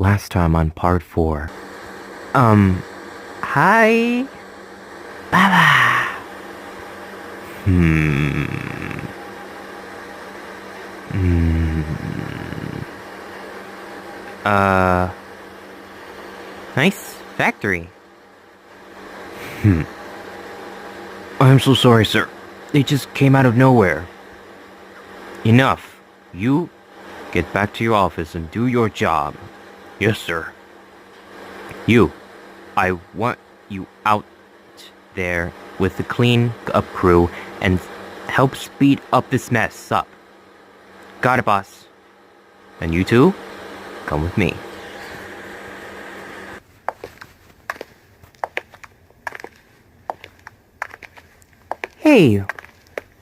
Last time on part 4. Hi? Baba! Hmm. Hmm. Nice factory. I'm so sorry, sir. They just came out of nowhere. Enough. You get back to your office and do your job. Yes, sir. You. I want you out there with the clean up crew and help speed up this mess up. Got it, boss. And you two, come with me. Hey,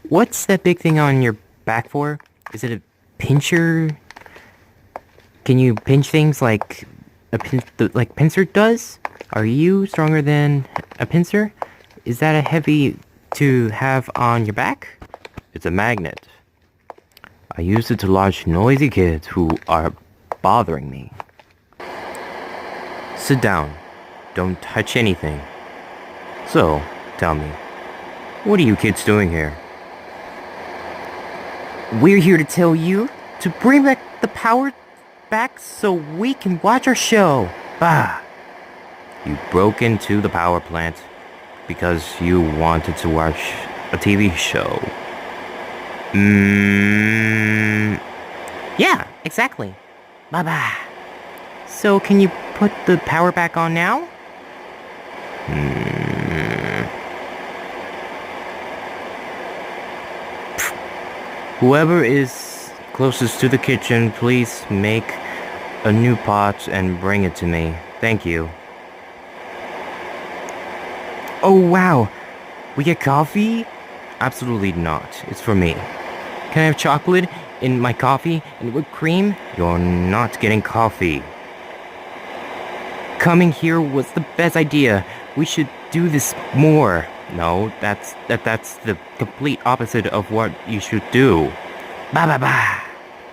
what's that big thing on your back for? Is it a pincher? Can you pinch things like like pincer does? Are you stronger than a pincer? Is that a heavy to have on your back? It's a magnet. I use it to lodge noisy kids who are bothering me. Sit down. Don't touch anything. So, tell me, what are you kids doing here? We're here to tell you to bring back the power back so we can watch our show. Bah! You broke into the power plant because you wanted to watch a TV show. Yeah, exactly. Bye-bye. So can you put the power back on now? Whoever is closest to the kitchen, please make a new pot and bring it to me. Thank you. Oh wow, we get coffee? Absolutely not. It's for me. Can I have chocolate in my coffee and whipped cream? You're not getting coffee. Coming here was the best idea. We should do this more. No, that's the complete opposite of what you should do. Bye bye bye.